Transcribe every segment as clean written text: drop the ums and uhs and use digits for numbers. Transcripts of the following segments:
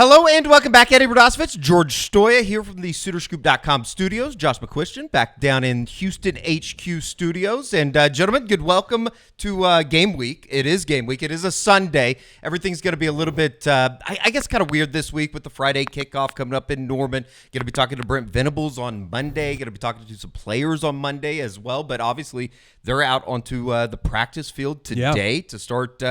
Hello and welcome back, Eddie Radosovich, George Stoya here from the SoonerScoop.com studios. Josh McCuistion back down in Houston HQ studios. And gentlemen, good welcome to game week. It is game week. It is a Sunday. Everything's going to be a little bit, I guess, kind of weird this week with the Friday kickoff coming up in Norman. Going to be talking to Brent Venables on Monday. Going to be talking to some players on Monday as well. But obviously, they're out onto the practice field today to start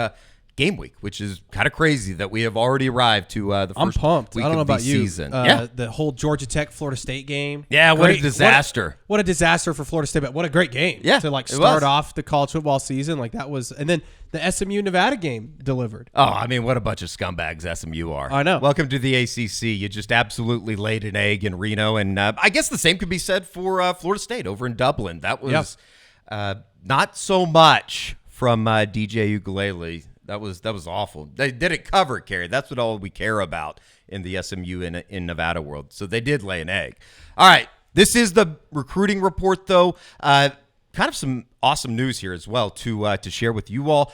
game week, which is kind of crazy that we have already arrived to the first I'm pumped. week I don't know of the about you. season. Yeah. The whole Georgia Tech Florida State game. Yeah, what a disaster. What a disaster for Florida State, but what a great game. Yeah, to it start was. off the college football season like that was, and then the SMU Nevada game delivered. Oh, I mean, what a bunch of scumbags SMU are. I know. Welcome to the ACC. You just absolutely laid an egg in Reno, and I guess the same could be said for Florida State over in Dublin. That was not so much from DJ Ukulele. That was awful. They didn't cover it, Kerry. That's what all we care about in the SMU in Nevada world. So they did lay an egg. All right, this is the recruiting report, though. Kind of some awesome news here as well to share with you all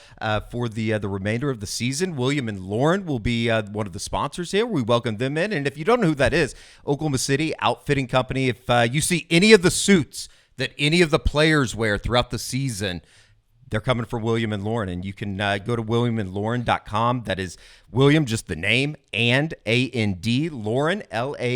for the remainder of the season. William and Lauren will be one of the sponsors here. We welcome them in. And if you don't know who that is, Oklahoma City Outfitting Company. If you see any of the suits that any of the players wear throughout the season, they're coming for William and Lauren, and you can go to williamandlauren.com. That is William, just the name, and A-N-D, Lauren, Lauren.com.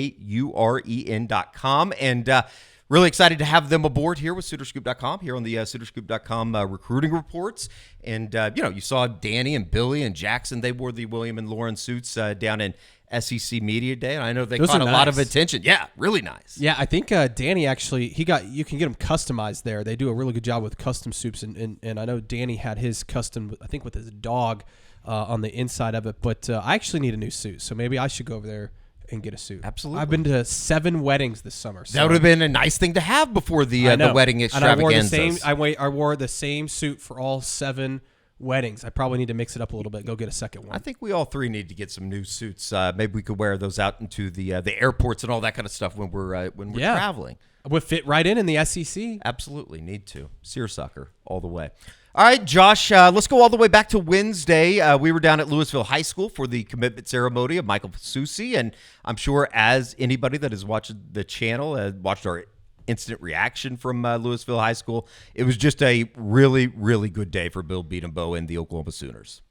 And really excited to have them aboard here with SoonerScoop.com, here on the SoonerScoop.com recruiting reports. And, you saw Danny and Billy and Jackson. They wore the William and Lauren suits down in SEC Media Day, and I know they caught a lot of attention. Yeah, really nice. Yeah, I think Danny actually, you can get them customized there. They do a really good job with custom suits, and I know Danny had his custom, I think with his dog on the inside of it, but I actually need a new suit, so maybe I should go over there and get a suit. Absolutely. I've been to 7 weddings this summer. So. That would have been a nice thing to have before the wedding extravaganzas. I wore the same suit for all 7 weddings. I probably need to mix it up a little bit. Go get a second one. I think we all three need to get some new suits. Maybe we could wear those out into the airports and all that kind of stuff when we're traveling. Would fit right in the SEC. Absolutely, need to. Seersucker all the way. All right, Josh, let's go all the way back to Wednesday. We were down at Louisville High School for the commitment ceremony of Michael Fasusi, and I'm sure as anybody that has watched the channel, watched our instant reaction from Louisville High School, it was just a really, really good day for Bill Beatenbow and the Oklahoma Sooners.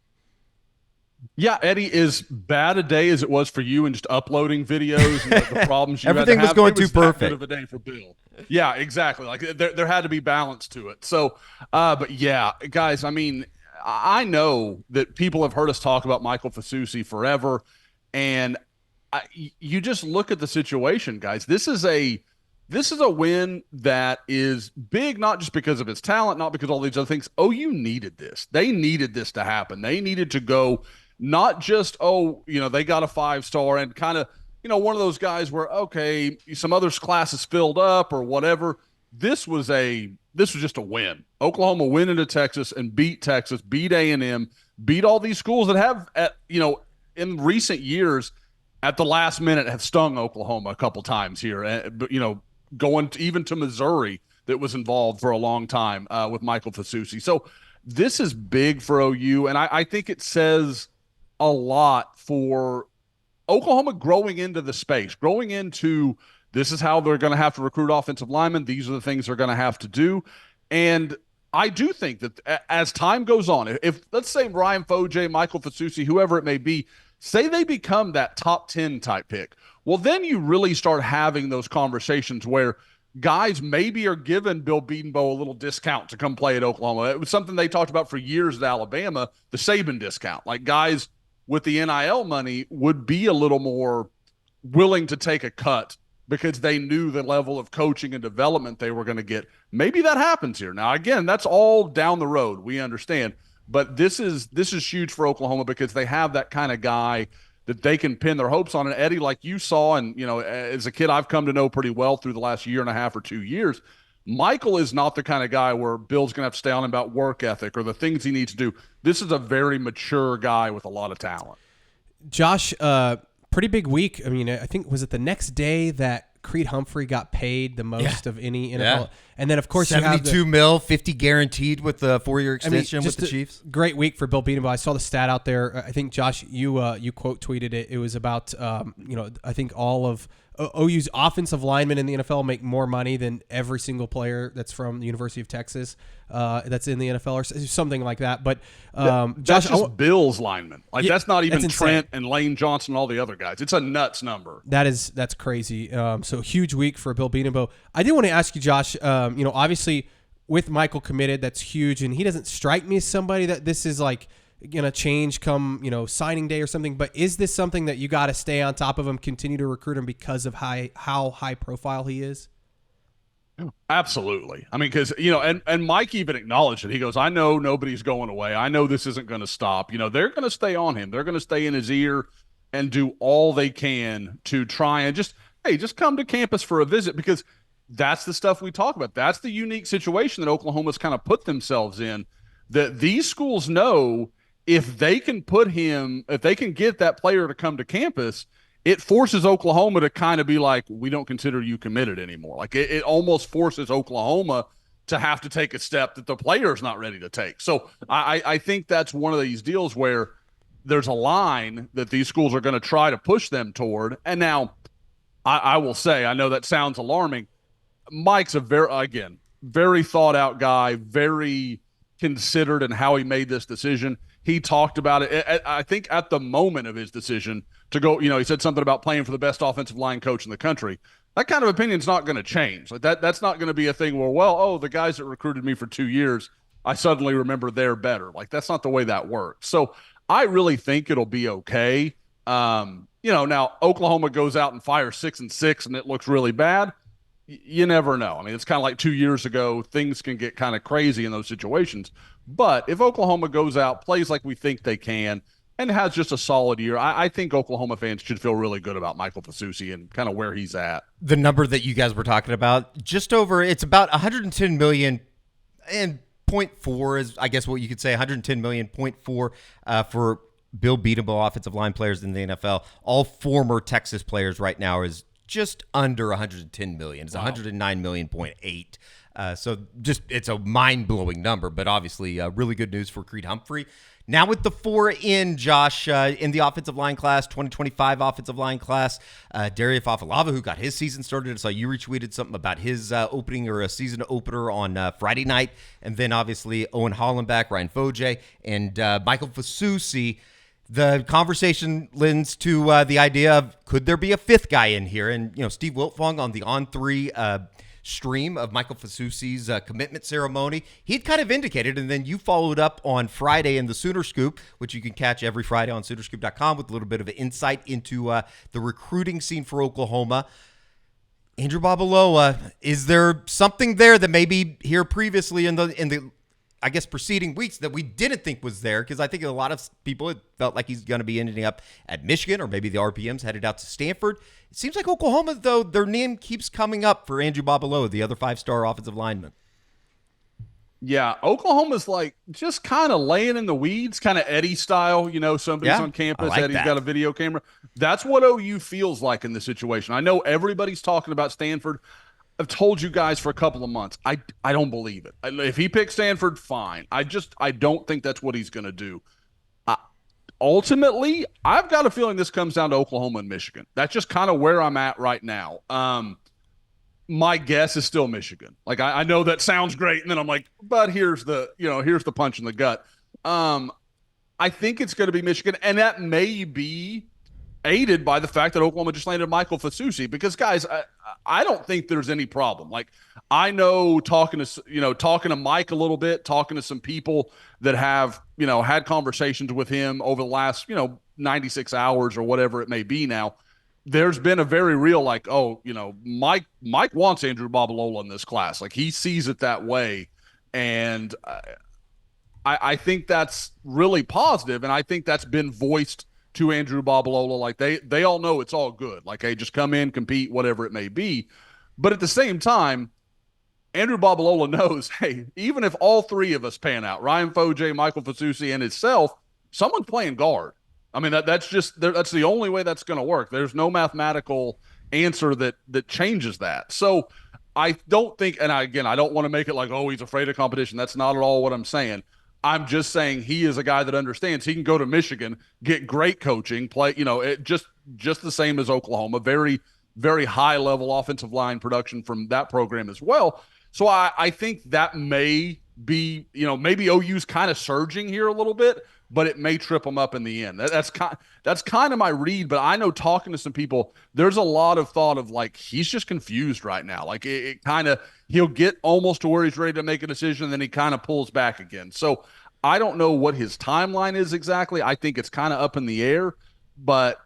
Yeah, Eddie, as bad a day as it was for you and just uploading videos and the problems you Everything had to was going it was too perfect. That good of a day for Bill. Yeah, exactly. Like there had to be balance to it. So, but yeah, guys, I mean, I know that people have heard us talk about Michael Fasusi forever, and you just look at the situation, guys. This is a win that is big, not just because of his talent, not because of all these other things. OU needed this. They needed this to happen. They needed to go, not just, they got a 5-star and kind of, one of those guys where, okay, some other classes filled up or whatever. This was just a win. Oklahoma went into Texas and beat Texas, beat A&M, beat all these schools that have, in recent years, at the last minute have stung Oklahoma a couple times here. But, going even to Missouri that was involved for a long time with Michael Fasusi. So this is big for OU, and I think it says a lot for Oklahoma growing into the space, growing into this is how they're going to have to recruit offensive linemen. These are the things they're going to have to do. And I do think that as time goes on, if let's say Ryan Foje, Michael Fasusi, whoever it may be, say they become that top 10 type pick, well, then you really start having those conversations where guys maybe are giving Bill Beatenbow a little discount to come play at Oklahoma. It was something they talked about for years at Alabama, the Saban discount. Like guys with the NIL money would be a little more willing to take a cut because they knew the level of coaching and development they were going to get. Maybe that happens here. Now, again, that's all down the road. We understand. But this is huge for Oklahoma because they have that kind of guy that they can pin their hopes on. And Eddie, like you saw, and as a kid I've come to know pretty well through the last year and a half or 2 years, Michael is not the kind of guy where Bill's going to have to stay on him about work ethic or the things he needs to do. This is a very mature guy with a lot of talent. Josh, pretty big week. I mean, I think, was it the next day that Creed Humphrey got paid the most of any NFL? And then, of course, you have 72 mil, 50 guaranteed with the 4-year extension with the Chiefs. Great week for Bill Bedenbaugh. I saw the stat out there. I think, Josh, you quote tweeted it. It was about, I think all of OU's offensive linemen in the NFL make more money than every single player that's from the University of Texas that's in the NFL or something like that. But that's Josh, just Bill's linemen. That's not even that's Trent and Lane Johnson and all the other guys. It's a nuts number. That's crazy. So huge week for Bill Bedenbaugh. I did want to ask you, Josh. Obviously with Michael committed, that's huge, and he doesn't strike me as somebody that this is like gonna change come signing day or something. But is this something that you got to stay on top of him, continue to recruit him because of how high profile he is? Absolutely. I mean, because and Mike even acknowledged it. He goes, "I know nobody's going away. I know this isn't going to stop. They're going to stay on him. They're going to stay in his ear and do all they can to try and just come to campus for a visit," because that's the stuff we talk about. That's the unique situation that Oklahoma's kind of put themselves in, that these schools know if they can get that player to come to campus, it forces Oklahoma to kind of be like, we don't consider you committed anymore. Like it almost forces Oklahoma to have to take a step that the player's not ready to take. So I think that's one of these deals where there's a line that these schools are going to try to push them toward. And now I will say, I know that sounds alarming. Mike's a very thought out guy, very considered in how he made this decision. He talked about it, I think, at the moment of his decision to go, he said something about playing for the best offensive line coach in the country. That kind of opinion's not going to change. Like that's not going to be a thing where, the guys that recruited me for 2 years, I suddenly remember they're better. Like that's not the way that works. So I really think it'll be okay. Now Oklahoma goes out and fires 6-6 and it looks really bad. You never know. I mean, it's kind of like 2 years ago. Things can get kind of crazy in those situations. But if Oklahoma goes out, plays like we think they can, and has just a solid year, I think Oklahoma fans should feel really good about Michael Fasusi and kind of where he's at. The number that you guys were talking about, it's about 110 million and 0.4 is, I guess, what you could say, 110 million, 0.4 for Bill Bedenbaugh offensive line players in the NFL. All former Texas players right now is just under 110 million. It's 109 million, 0.8. So just it's a mind-blowing number, but obviously really good news for Creed Humphrey. Now with the 4 in, Josh, in the offensive line class, 2025 offensive line class, Darius Afalava, who got his season started. I saw you retweeted something about his opening or a season opener on Friday night. And then obviously Owen Hollenbeck, Ryan Foje, and Michael Fasusi. The conversation lends to the idea of, could there be a 5th guy in here? And, Steve Wiltfong on the On3 stream of Michael Fasusi's commitment ceremony, he'd kind of indicated, and then you followed up on Friday in the Sooner Scoop, which you can catch every Friday on Soonerscoop.com with a little bit of an insight into the recruiting scene for Oklahoma. Andrew Babalo, is there something there that maybe here previously in the I guess preceding weeks that we didn't think was there? Because I think a lot of people felt like he's going to be ending up at Michigan, or maybe the RPMs headed out to Stanford. It seems like Oklahoma, though, their name keeps coming up for Andrew Babalo, the other 5-star offensive lineman. Yeah, Oklahoma's like just kind of laying in the weeds, kind of Eddie style. Somebody's on campus, like Eddie's got a video camera. That's what OU feels like in this situation. I know everybody's talking about Stanford. I've told you guys for a couple of months, I don't believe it. If he picks Stanford, fine. I don't think that's what he's going to do. Ultimately, I've got a feeling this comes down to Oklahoma and Michigan. That's just kind of where I'm at right now. My guess is still Michigan. Like I know that sounds great, and then I'm like, but here's the punch in the gut. I think it's going to be Michigan, and that may be aided by the fact that Oklahoma just landed Michael Fasusi, because guys, I don't think there's any problem. Like I know talking to Mike a little bit, talking to some people that have, had conversations with him over the last, 96 hours or whatever it may be now, there's been a very real Mike wants Andrew Babalola in this class. Like he sees it that way. And I think that's really positive. And I think that's been voiced to Andrew Babalola. Like they all know it's all good. Like, hey, just come in, compete, whatever it may be. But at the same time, Andrew Babalola knows, hey, even if all 3 of us pan out, Ryan Foje, Michael Fasusi, and himself, someone's playing guard. I mean, that's the only way that's going to work. There's no mathematical answer that changes that. So I don't think, and I don't want to make it like, oh, he's afraid of competition. That's not at all what I'm saying. I'm just saying he is a guy that understands he can go to Michigan, get great coaching, play, just the same as Oklahoma, very, very high level offensive line production from that program as well. So I think that may be, maybe OU's kind of surging here a little bit, but it may trip them up in the end. That's kind of my read. But I know talking to some people, there's a lot of thought of like, he's just confused right now. Like it kind of, he'll get almost to where he's ready to make a decision, and then he kind of pulls back again. So I don't know what his timeline is exactly. I think it's kind of up in the air. But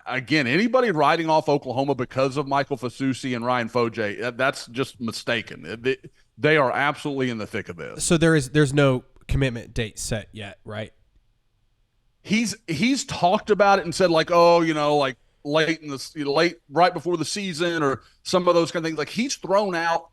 again, anybody riding off Oklahoma because of Michael Fasusi and Ryan Foje, that's just mistaken. They are absolutely in the thick of this. So there's no commitment date set yet, right? He's talked about it and said like, oh, like late right before the season or some of those kind of things. Like he's thrown out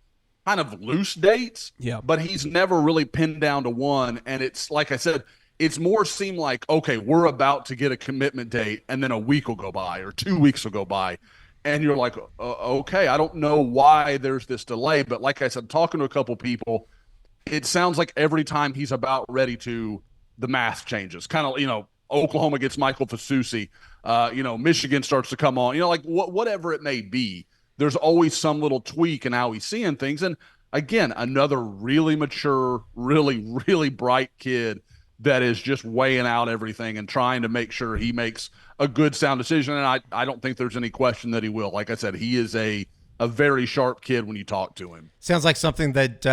kind of loose dates, but he's never really pinned down to one. And it's like I said, it's more seemed like, okay, we're about to get a commitment date, and then a week will go by or 2 weeks will go by. And you're like, okay, I don't know why there's this delay. But like I said, talking to a couple people, it sounds like every time he's about ready to, the math changes. Kind of, Oklahoma gets Michael Fasusi, Michigan starts to come on, like whatever it may be. There's always some little tweak in how he's seeing things. And again, another really mature, really, really bright kid that is just weighing out everything and trying to make sure he makes a good, sound decision. And I don't think there's any question that he will. Like I said, he is a very sharp kid when you talk to him. Sounds like something that,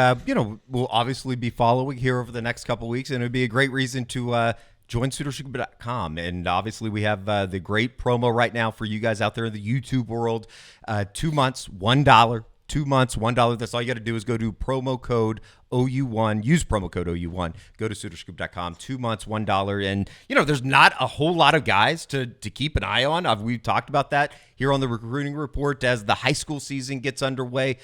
we'll obviously be following here over the next couple of weeks. And it would be a great reason to join SoonerScoop.com. And obviously we have the great promo right now for you guys out there in the YouTube world. 2 months, $1. 2 months, $1. That's all you got to do is go to promo code OU1. Use promo code OU1. Go to SoonerScoop.com. 2 months, $1. And, there's not a whole lot of guys to keep an eye on. We've talked about that here on the recruiting report as the high school season gets underway.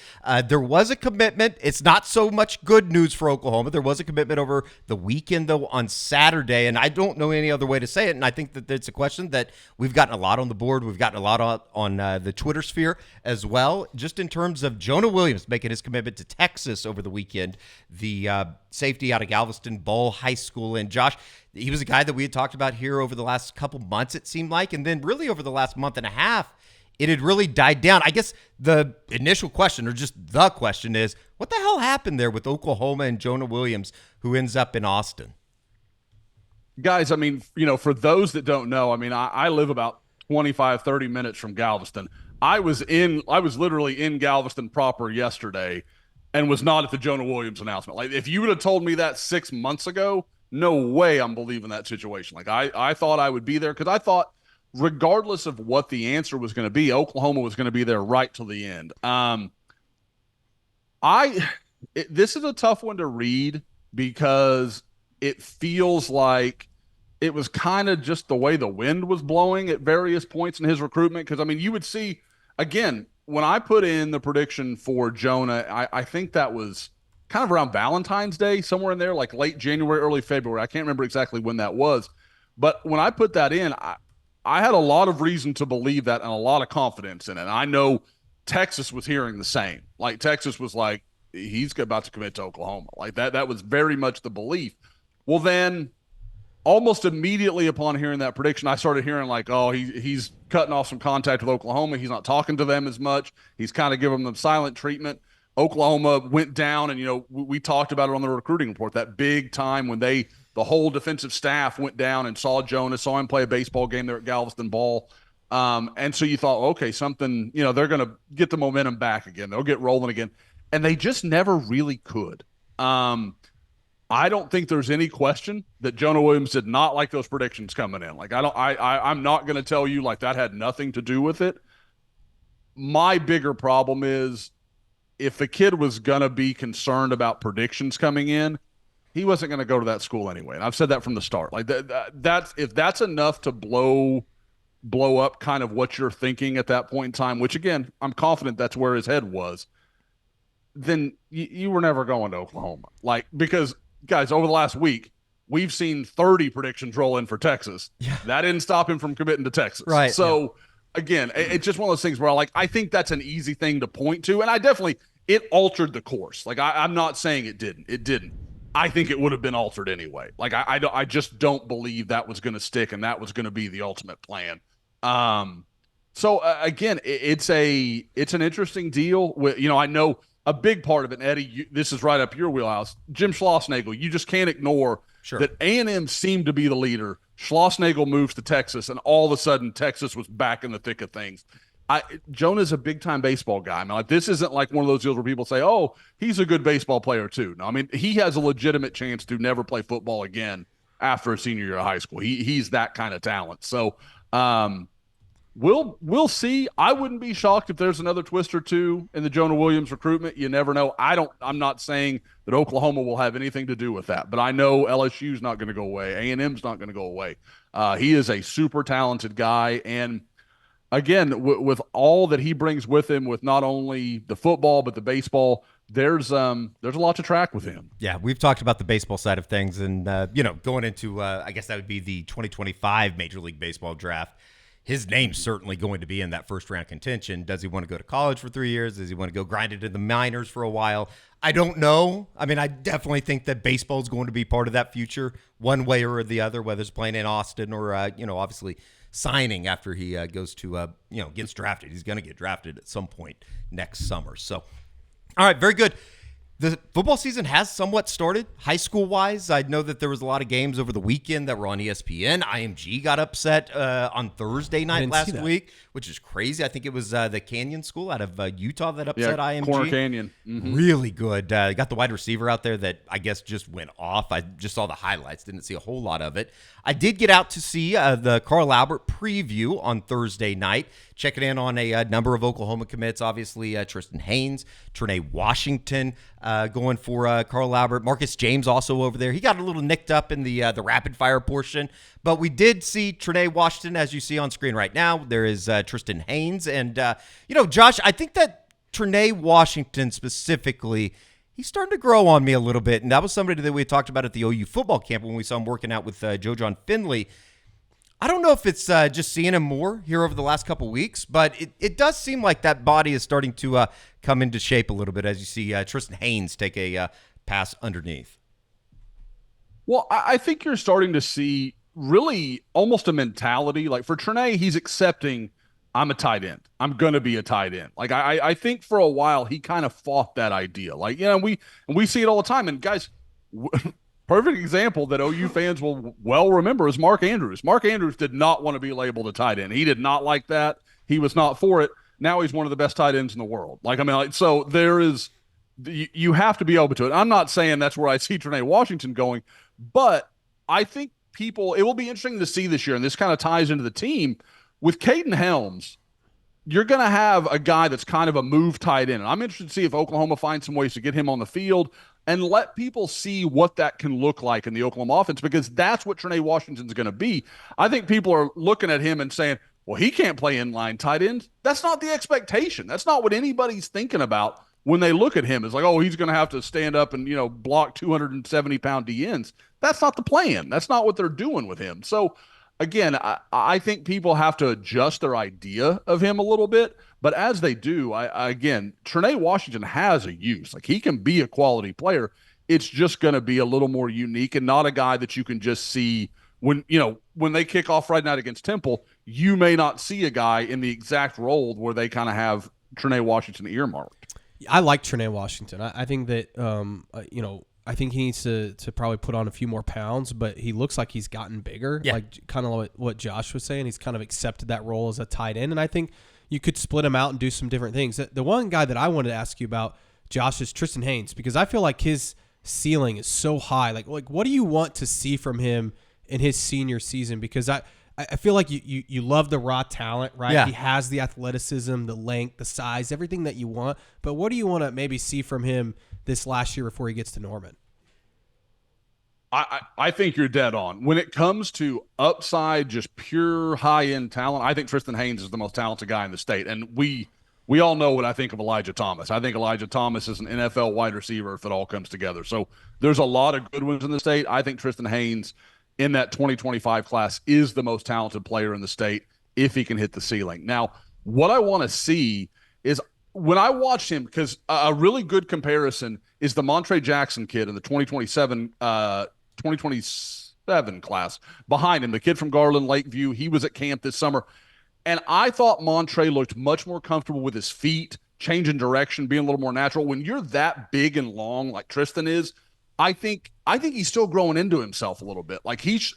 There was a commitment. It's not so much good news for Oklahoma. There was a commitment over the weekend, though, on Saturday, and I don't know any other way to say it, and I think that it's a question that we've gotten a lot on the board. We've gotten a lot on the Twitter sphere as well, just in terms of Jonah Williams making his commitment to Texas over the weekend, the safety out of Galveston Bowl High School. And Josh, he was a guy that we had talked about here over the last couple months, it seemed like, and then really over the last month and a half, it had really died down. I guess the initial question, or just the question, is what the hell happened there with Oklahoma and Jonah Williams, who ends up in Austin? Guys, for those that don't know, I live about 25, 30 minutes from Galveston. I was literally in Galveston proper yesterday and was not at the Jonah Williams announcement. Like, if you would have told me that 6 months ago, no way I'm believing that situation. Like, I thought I would be there because I thought, regardless of what the answer was going to be, Oklahoma was going to be there right till the end. This is a tough one to read because it feels like it was kind of just the way the wind was blowing at various points in his recruitment. Because, you would see, again, when I put in the prediction for Jonah, I think that was kind of around Valentine's Day, somewhere in there, like late January, early February. I can't remember exactly when that was. But when I put that in, I had a lot of reason to believe that and a lot of confidence in it. And I know Texas was hearing the same. Like, Texas was like, he's about to commit to Oklahoma. Like, that was very much the belief. Well, then almost immediately upon hearing that prediction, I started hearing like, oh, he's cutting off some contact with Oklahoma. He's not talking to them as much. He's kind of giving them silent treatment. Oklahoma went down, and, we talked about it on the recruiting report, that big time when the whole defensive staff went down and saw Jonah, saw him play a baseball game there at Galveston Ball. And so you thought, okay, something, they're going to get the momentum back again. They'll get rolling again. And they just never really could. I don't think there's any question that Jonah Williams did not like those predictions coming in. Like, I'm not going to tell you like that had nothing to do with it. My bigger problem is if the kid was going to be concerned about predictions coming in, he wasn't going to go to that school anyway. And I've said that from the start. Like that's if that's enough to blow up kind of what you're thinking at that point in time, which again, I'm confident that's where his head was, then you were never going to Oklahoma. Like, because guys, over the last week, we've seen 30 predictions roll in for Texas. Yeah. That didn't stop him from committing to Texas. Right. So again, it's just one of those things where I think that's an easy thing to point to. And I definitely, it altered the course. Like I'm not saying it didn't. It didn't. I think it would have been altered anyway. Like I just don't believe that was going to stick and that was going to be the ultimate plan. So again, it's an interesting deal. With I know a big part of it, and Eddie, this is right up your wheelhouse. Jim Schlossnagle, you just can't ignore that A&M seemed to be the leader. Schlossnagle moves to Texas, and all of a sudden Texas was back in the thick of things. Jonah's a big-time baseball guy. I mean, like, this isn't like one of those deals where people say, oh, he's a good baseball player too. No, I mean, he has a legitimate chance to never play football again after a senior year of high school. He's that kind of talent. So we'll see. I wouldn't be shocked if there's another twist or two in the Jonah Williams recruitment. You never know. I'm not saying that Oklahoma will have anything to do with that, but I know LSU's not going to go away. A&M's not going to go away. He is a super talented guy, and again, with all that he brings with him, with not only the football but the baseball, there's a lot to track with him. Yeah, we've talked about the baseball side of things, and going into I guess that would be the 2025 Major League Baseball draft. His name's certainly going to be in that first round contention. Does he want to go to college for 3 years? Does he want to go grind it in the minors for a while? I don't know. I mean, I definitely think that baseball is going to be part of that future one way or the other, whether it's playing in Austin or, obviously signing after he goes to, gets drafted. He's going to get drafted at some point next summer. So, all right, very good. The football season has somewhat started high school-wise. I know that there was a lot of games over the weekend that were on ESPN. IMG got upset on Thursday night last week, which is crazy. I think it was the Canyon School out of Utah that upset IMG. Corner Canyon. Mm-hmm. Really good. Got the wide receiver out there that I guess just went off. I just saw the highlights. Didn't see a whole lot of it. I did get out to see the Carl Albert preview on Thursday night, checking in on a number of Oklahoma commits. Obviously, Tristan Haynes, Trinae Washington going for Carl Albert. Marcus James also over there. He got a little nicked up in the rapid fire portion, but we did see Trinae Washington, as you see on screen right now. There is Tristan Haynes. And, Josh, I think that Trinae Washington specifically, he's starting to grow on me a little bit. And that was somebody that we talked about at the OU football camp when we saw him working out with Joe John Finley. I don't know if it's just seeing him more here over the last couple weeks, but it does seem like that body is starting to come into shape a little bit as you see Tristan Haynes take a pass underneath. Well, I think you're starting to see really almost a mentality. Like for Trinae, he's accepting, I'm a tight end. I'm going to be a tight end. Like I think for a while he kind of fought that idea. Like, we see it all the time. And guys, perfect example that OU fans will well remember is Mark Andrews. Mark Andrews did not want to be labeled a tight end. He did not like that. He was not for it. Now he's one of the best tight ends in the world. So there is, you have to be open to it. I'm not saying that's where I see Trinae Washington going, but I think it will be interesting to see this year, and this kind of ties into the team. With Caden Helms, you're going to have a guy that's kind of a move tight end. And I'm interested to see if Oklahoma finds some ways to get him on the field and let people see what that can look like in the Oklahoma offense, because that's what Trinae Washington's going to be. I think people are looking at him and saying, well, he can't play inline tight end. That's not the expectation. That's not what anybody's thinking about when they look at him. It's like, oh, he's going to have to stand up and, block 270-pound DNs. That's not the plan. That's not what they're doing with him. So, again, I think people have to adjust their idea of him a little bit. But as they do, again, Trinae Washington has a use. Like, he can be a quality player. It's just going to be a little more unique and not a guy that you can just see when they kick off Friday night against Temple. You may not see a guy in the exact role where they kind of have Trinae Washington earmarked. I like Trinae Washington. I think that, I think he needs to probably put on a few more pounds, but he looks like he's gotten bigger. Yeah. Like kind of like what Josh was saying. He's kind of accepted that role as a tight end, and I think you could split him out and do some different things. The one guy that I wanted to ask you about, Josh, is Tristan Haynes, because I feel like his ceiling is so high. Like what do you want to see from him in his senior season? Because I feel like you love the raw talent, right? Yeah. He has the athleticism, the length, the size, everything that you want. But what do you want to maybe see from him this last year before he gets to Norman? I think you're dead on. When it comes to upside, just pure high-end talent, I think Tristan Haynes is the most talented guy in the state. And we all know what I think of Elijah Thomas. I think Elijah Thomas is an NFL wide receiver if it all comes together. So there's a lot of good ones in the state. I think Tristan Haynes in that 2025 class is the most talented player in the state if he can hit the ceiling. Now, what I want to see is when I watched him, because a really good comparison is the Montre Jackson kid in the 2027 class behind him, the kid from Garland Lakeview. He was at camp this summer. And I thought Montre looked much more comfortable with his feet, changing direction, being a little more natural. When you're that big and long like Tristan is, I think he's still growing into himself a little bit. Like he's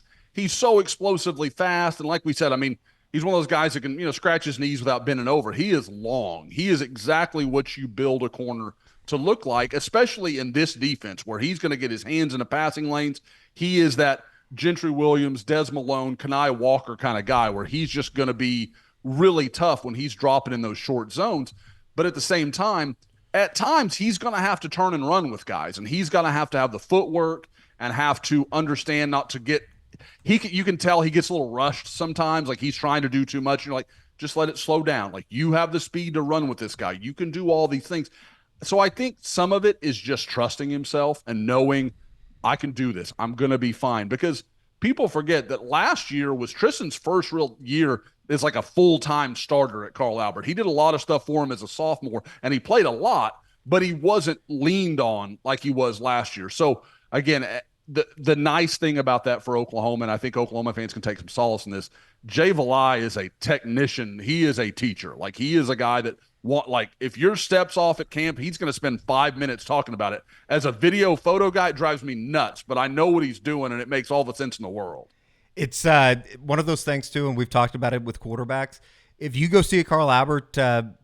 so explosively fast. And like we said, I mean, he's one of those guys that can, scratch his knees without bending over. He is long. He is exactly what you build a corner to look like, especially in this defense where he's going to get his hands in the passing lanes. He is that Gentry Williams, Des Malone, Kanai Walker kind of guy where he's just going to be really tough when he's dropping in those short zones. But at the same time, at times he's going to have to turn and run with guys, and he's going to have the footwork and have to understand not to get you can tell he gets a little rushed sometimes, like he's trying to do too much. You're like, just let it slow down. Like, you have the speed to run with this guy. You can do all these things. So I think some of it is just trusting himself and knowing I can do this. I'm going to be fine. Because people forget that last year was Tristan's first real year as like a full-time starter at Carl Albert. He did a lot of stuff for him as a sophomore, and he played a lot, but he wasn't leaned on like he was last year. So, again, the nice thing about that for Oklahoma, and I think Oklahoma fans can take some solace in this, Jay Valai is a technician. He is a teacher. Like, he is a guy that if your steps off at camp, he's going to spend 5 minutes talking about it. As a video photo guy, it drives me nuts, but I know what he's doing, and it makes all the sense in the world. It's one of those things, too, and we've talked about it with quarterbacks. If you go see a Carl Albert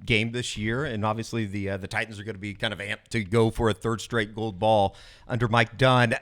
game this year, and obviously the Titans are going to be kind of amped to go for a third straight gold ball under Mike Dunn,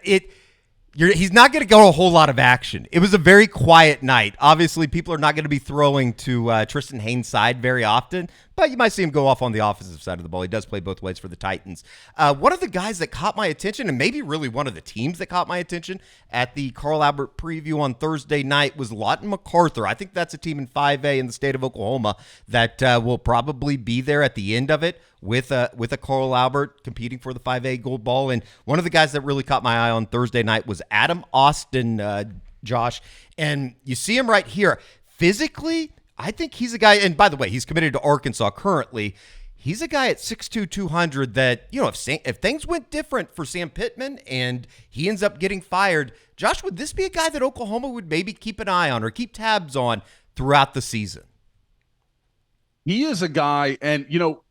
he's not going to go a whole lot of action. It was a very quiet night. Obviously, people are not going to be throwing to Tristan Haynes' side very often, but you might see him go off on the offensive side of the ball. He does play both ways for the Titans. One of the guys that caught my attention, and maybe really one of the teams that caught my attention at the Carl Albert preview on Thursday night, was Lawton MacArthur. I think that's a team in 5A in the state of Oklahoma that will probably be there at the end of it with a Carl Albert competing for the 5A gold ball. And one of the guys that really caught my eye on Thursday night was Adam Austin, Josh. And you see him right here. Physically, I think he's a guy, and by the way, he's committed to Arkansas currently. He's a guy at 6'2", 200 that, if things went different for Sam Pittman and he ends up getting fired, Josh, would this be a guy that Oklahoma would maybe keep an eye on or keep tabs on throughout the season? He is a guy, and,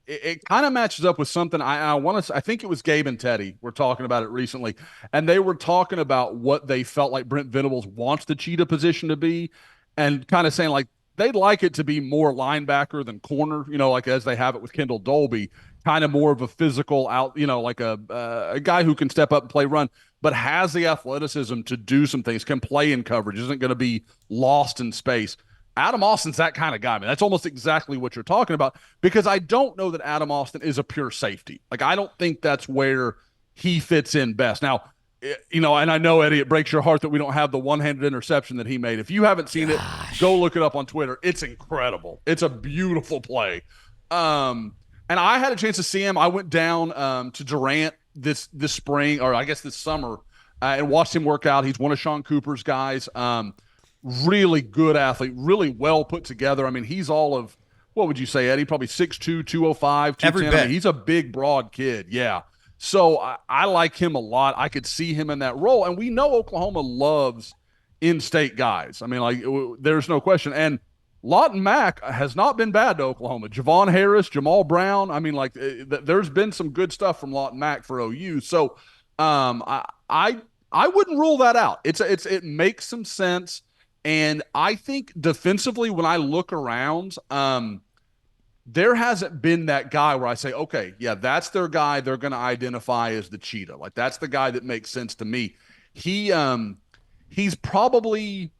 it kind of matches up with something I think it was Gabe and Teddy were talking about it recently, and they were talking about what they felt like Brent Venables wants the cheetah position to be, and kind of saying, like, they'd like it to be more linebacker than corner, like as they have it with Kendall Dolby, kind of more of a physical out, like a guy who can step up and play run, but has the athleticism to do some things, can play in coverage, isn't going to be lost in space. Adam Austin's that kind of guy, man. That's almost exactly what you're talking about, because I don't know that Adam Austin is a pure safety. Like, I don't think that's where he fits in best. Now, and I know, Eddie, it breaks your heart that we don't have the one-handed interception that he made. If you haven't seen it, go look it up on Twitter. It's incredible. It's a beautiful play. And I had a chance to see him. I went down to Durant this spring, or I guess this summer, and watched him work out. He's one of Sean Cooper's guys. Really good athlete, really well put together. I mean, he's all of, what would you say, Eddie? Probably 6'2", 205, 210. I mean, he's a big, broad kid. Yeah. So I like him a lot. I could see him in that role. And we know Oklahoma loves in-state guys. I mean, like, there's no question. And Lawton Mack has not been bad to Oklahoma. Javon Harris, Jamal Brown. I mean, like, there's been some good stuff from Lawton Mack for OU. So I wouldn't rule that out. It makes some sense. And I think defensively, when I look around, there hasn't been that guy where I say, okay, yeah, that's their guy they're going to identify as the cheetah. Like, that's the guy that makes sense to me. He's probably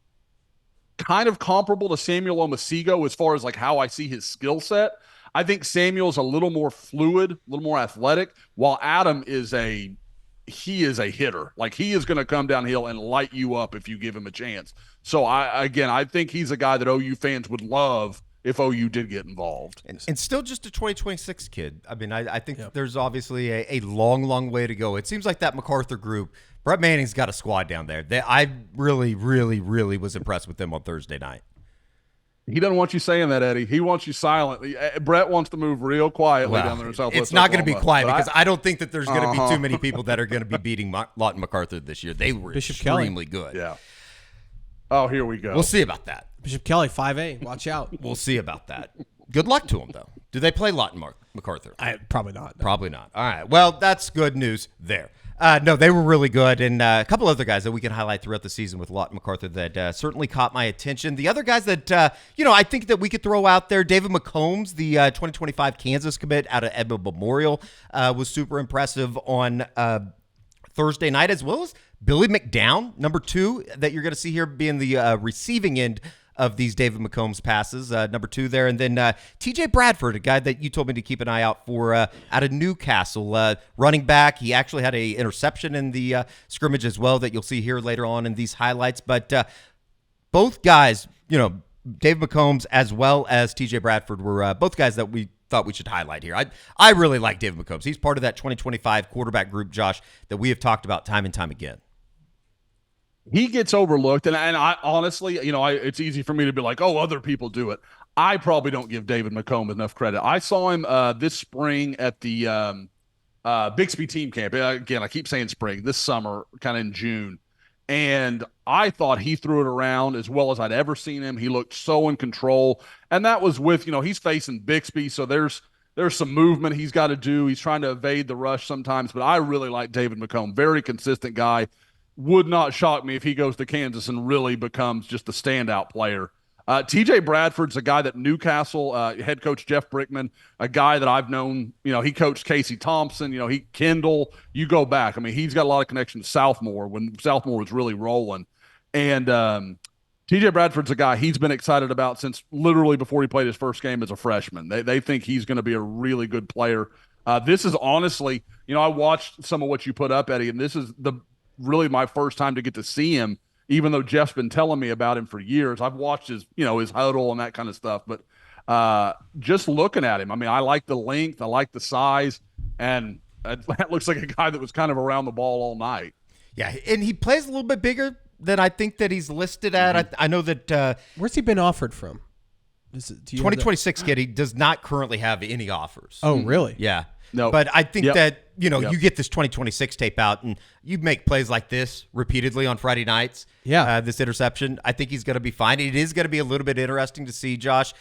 kind of comparable to Samuel Omasigo as far as, like, how I see his skill set. I think Samuel's a little more fluid, a little more athletic, while Adam is a hitter. Like, he is going to come downhill and light you up if you give him a chance. So I think he's a guy that OU fans would love if OU did get involved. And still just a 2026 kid. I mean, I think there's obviously a long, long way to go. It seems like that MacArthur group, Brett Manning's got a squad down there. I really, really, really was impressed with them on Thursday night. He doesn't want you saying that, Eddie. He wants you silent. Brett wants to move real quietly down there in Southwest It's not going to be Oklahoma. quiet But because I don't think that there's going to be too many people that are going to be beating Lawton MacArthur this year. They were Bishop extremely good. Yeah. Oh, here we go. We'll see about that. Bishop Kelly, 5A. Watch out. We'll see about that. Good luck to him, though. Do they play Lawton MacArthur? Probably not. No. Probably not. All right. Well, that's good news there. No, they were really good. And a couple other guys that we can highlight throughout the season with Lawton MacArthur that certainly caught my attention. The other guys that, I think that we could throw out there, David McCombs, the 2025 Kansas commit out of Edmond Memorial, was super impressive on Thursday night, as well as Billy McDowell, number 2, that you're going to see here being the receiving end of these David McCombs passes, number 2 there. And then TJ Bradford, a guy that you told me to keep an eye out for out of Newcastle, running back. He actually had a interception in the scrimmage as well that you'll see here later on in these highlights. But both guys, David McCombs as well as TJ Bradford were both guys that we thought we should highlight here. I really like David McCombs. He's part of that 2025 quarterback group, Josh, that we have talked about time and time again. He gets overlooked, and I honestly, it's easy for me to be like, oh, other people do it. I probably don't give David McComb enough credit. I saw him this spring at the Bixby team camp. Again, I keep saying spring, this summer, kind of in June. And I thought he threw it around as well as I'd ever seen him. He looked so in control. And that was with, he's facing Bixby, so there's some movement he's got to do. He's trying to evade the rush sometimes, but I really like David McComb. Very consistent guy. Would not shock me if he goes to Kansas and really becomes just a standout player. TJ Bradford's a guy that Newcastle head coach Jeff Brickman, a guy that I've known, he coached Casey Thompson, he Kendall, you go back. I mean, he's got a lot of connection to Southmore when Southmore was really rolling. And TJ Bradford's a guy he's been excited about since literally before he played his first game as a freshman. They think he's going to be a really good player. This is honestly, I watched some of what you put up, Eddie, and this is really my first time to get to see him, even though Jeff's been telling me about him for years. I've watched his huddle and that kind of stuff, but just looking at him, I mean, I like the length, I like the size, and that looks like a guy that was kind of around the ball all night. Yeah, and he plays a little bit bigger than I think that he's listed at. Mm-hmm. I know that where's he been offered from? 2026 kid, he does not currently have any offers. Oh, really? Yeah. No, but I think that, you get this 2026 tape out and you make plays like this repeatedly on Friday nights. Yeah. This interception, I think he's going to be fine. It is going to be a little bit interesting to see, Josh.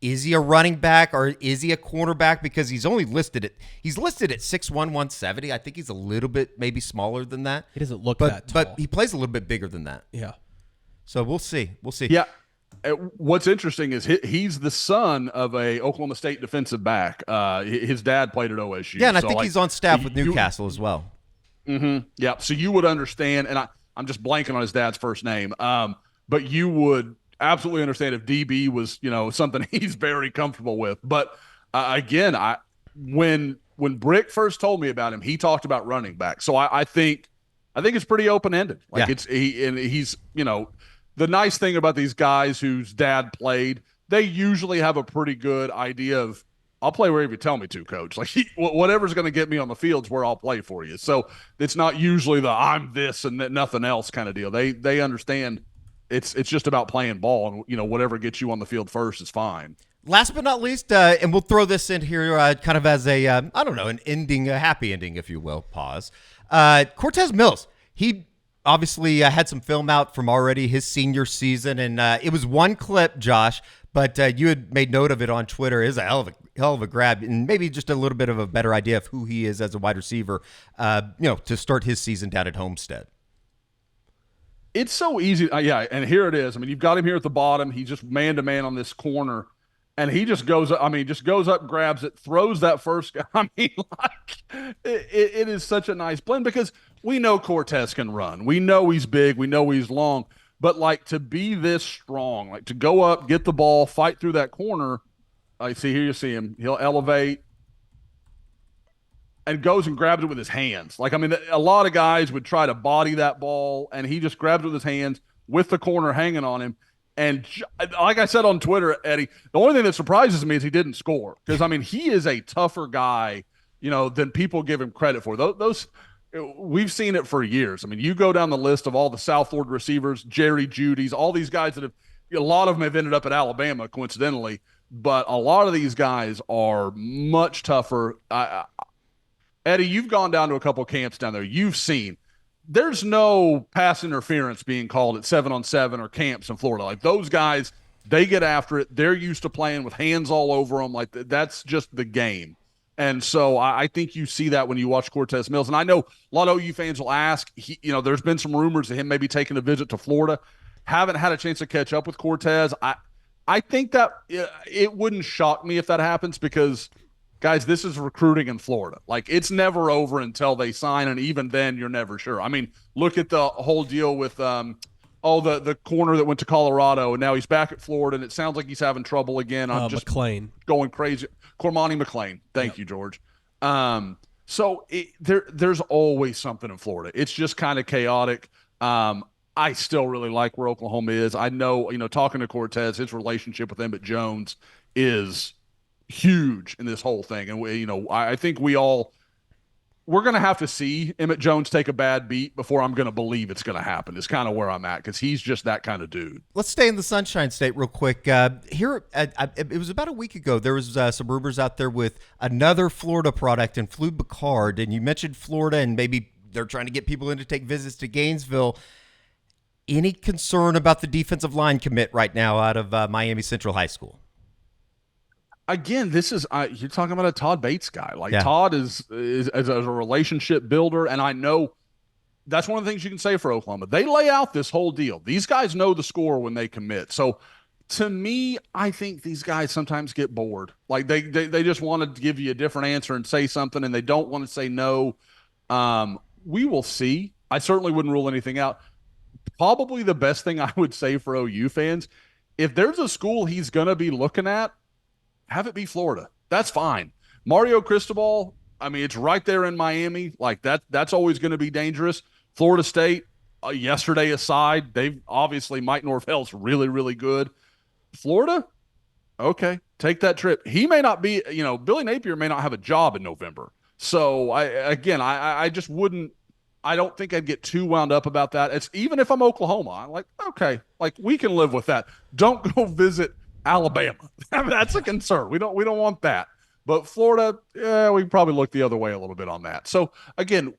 Is he a running back or is he a cornerback? Because he's listed at 6'1", 170. I think he's a little bit maybe smaller than that. He doesn't look that tall. But he plays a little bit bigger than that. Yeah. So we'll see. Yeah. What's interesting is he's the son of a Oklahoma State defensive back. His dad played at OSU. Yeah, and I think he's on staff with Newcastle as well. Mm-hmm. Yeah, so you would understand, and I'm just blanking on his dad's first name, but you would absolutely understand if DB was, something he's very comfortable with. But again, when Brick first told me about him, he talked about running back. So I think it's pretty open ended. Like he's the nice thing about these guys whose dad played, they usually have a pretty good idea of, I'll play wherever you tell me to, coach. Like whatever's going to get me on the field's where I'll play for you. So it's not usually the I'm this and nothing else kind of deal. They understand it's just about playing ball, and whatever gets you on the field first is fine. Last but not least, and we'll throw this in here kind of as a an ending, a happy ending, if you will. Pause. Cortez Mills. He obviously had some film out from already his senior season, and it was one clip, Josh, but you had made note of it on Twitter. It is a hell of a grab, and maybe just a little bit of a better idea of who he is as a wide receiver, to start his season down at Homestead. It's so easy. Yeah, and here it is. I mean, you've got him here at the bottom. He's just man-to-man on this corner, and he just goes up, grabs it, throws that first guy. I mean, like, it is such a nice blend because we know Cortez can run. We know he's big. We know he's long. But, like, to be this strong, like to go up, get the ball, fight through that corner, here you see him. He'll elevate and goes and grabs it with his hands. Like, I mean, a lot of guys would try to body that ball, and he just grabs it with his hands with the corner hanging on him. And like I said on Twitter, Eddie, the only thing that surprises me is he didn't score. Because, I mean, he is a tougher guy, than people give him credit for. Those we've seen it for years. I mean, you go down the list of all the South Florida receivers, Jerry Judy's, all these guys that have a lot of them have ended up at Alabama, coincidentally, but a lot of these guys are much tougher. Eddie, you've gone down to a couple camps down there. You've seen there's no pass interference being called at 7-on-7 or camps in Florida. Like those guys, they get after it. They're used to playing with hands all over them. Like that's just the game. And so I think you see that when you watch Cortez Mills. And I know a lot of OU fans will ask, there's been some rumors of him maybe taking a visit to Florida. Haven't had a chance to catch up with Cortez. I think that it wouldn't shock me if that happens because, guys, this is recruiting in Florida. Like, it's never over until they sign, and even then, you're never sure. I mean, look at the whole deal with the corner that went to Colorado, and now he's back at Florida, and it sounds like he's having trouble again. I'm just McClain. Going crazy. Cormani McClain. Thank you, George. So there's always something in Florida. It's just kind of chaotic. I still really like where Oklahoma is. I know, talking to Cortez, his relationship with Emmett Jones is huge in this whole thing. And, I think we're going to have to see Emmett Jones take a bad beat before I'm going to believe it's going to happen. It's kind of where I'm at because he's just that kind of dude. Let's stay in the Sunshine State real quick. It was about a week ago. There was some rumors out there with another Florida product in Flu Picard, and you mentioned Florida, and maybe they're trying to get people in to take visits to Gainesville. Any concern about the defensive line commit right now out of Miami Central High School? Again, this is you're talking about a Todd Bates guy. Todd is a relationship builder, and I know that's one of the things you can say for Oklahoma. They lay out this whole deal. These guys know the score when they commit. So to me, I think these guys sometimes get bored. Like they just want to give you a different answer and say something, and they don't want to say no. We will see. I certainly wouldn't rule anything out. Probably the best thing I would say for OU fans, if there's a school he's going to be looking at, have it be Florida. That's fine. Mario Cristobal, I mean, it's right there in Miami. Like that's always going to be dangerous. Florida State, yesterday aside, they've obviously Mike Norvell's really, really good. Florida, okay, take that trip. He may not be, Billy Napier may not have a job in November. So I just wouldn't. I don't think I'd get too wound up about that. It's even if I'm Oklahoma, I'm like, okay, like we can live with that. Don't go visit Alabama. I mean, that's a concern. We don't want that. But Florida, we probably look the other way a little bit on that. So again,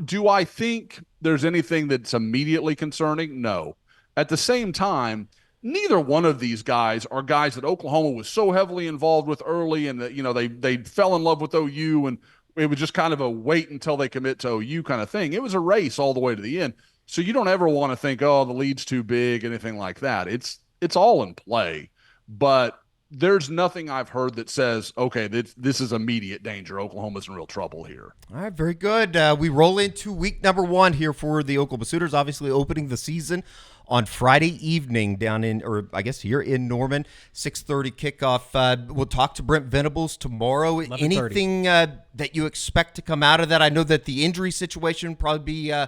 do I think there's anything that's immediately concerning? No. At the same time, neither one of these guys are guys that Oklahoma was so heavily involved with early, and that they fell in love with OU, and it was just kind of a wait until they commit to OU kind of thing. It was a race all the way to the end. So you don't ever want to think, oh, the lead's too big, anything like that. It's all in play, but there's nothing I've heard that says, okay, this is immediate danger. Oklahoma's in real trouble here. All right, very good. We roll into week number 1 here for the Oklahoma Sooners, obviously opening the season on Friday evening here in Norman, 6:30 kickoff. We'll talk to Brent Venables tomorrow. 11:30. Anything that you expect to come out of that? I know that the injury situation would probably be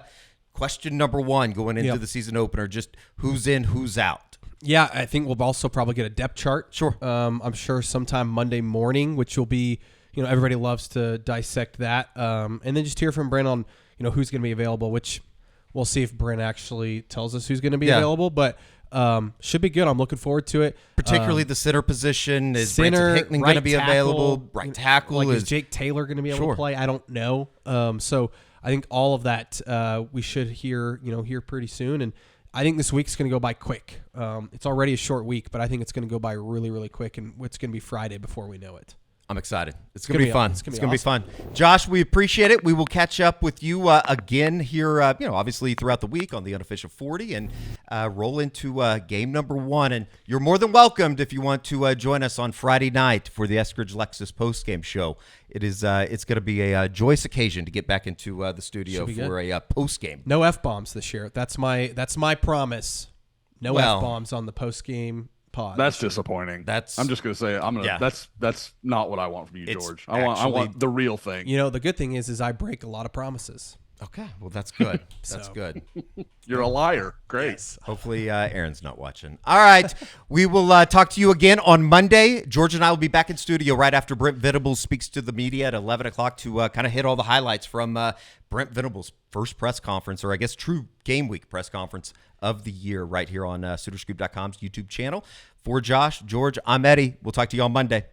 question number 1 going into the season opener, just who's in, who's out. Yeah, I think we'll also probably get a depth chart. Sure. I'm sure sometime Monday morning, which will be, everybody loves to dissect that. And then just hear from Brent on, who's going to be available, which we'll see if Brent actually tells us who's going to be available. But should be good. I'm looking forward to it. Particularly the center position. Is Branson Hickman going to be available? Right tackle. Is Jake Taylor going to be able to play? I don't know. So I think all of that we should hear pretty soon. And I think this week's going to go by quick. It's already a short week, but I think it's going to go by really, really quick, and it's going to be Friday before we know it. I'm excited. It's going to be fun. It's going to be fun. Josh, we appreciate it. We will catch up with you again here, obviously throughout the week on the Unofficial 40 and roll into game number 1. And you're more than welcomed if you want to join us on Friday night for the Eskridge Lexus postgame show. It's going to be a joyous occasion to get back into the studio for a postgame. No F-bombs this year. That's my promise. No F-bombs on the postgame pod. That's disappointing. I'm just gonna say that's not what I want from you, George. I want the real thing. The good thing is I break a lot of promises. Okay, well, that's good. That's good. You're a liar. Great. Yes. Hopefully, Aaron's not watching. All right, we will talk to you again on Monday. George and I will be back in studio right after Brent Venables speaks to the media at 11 o'clock to kind of hit all the highlights from Brent Venables' first press conference, or I guess true game week press conference of the year right here on SoonerScoop.com's YouTube channel. For Josh, George, I'm Eddie. We'll talk to you on Monday.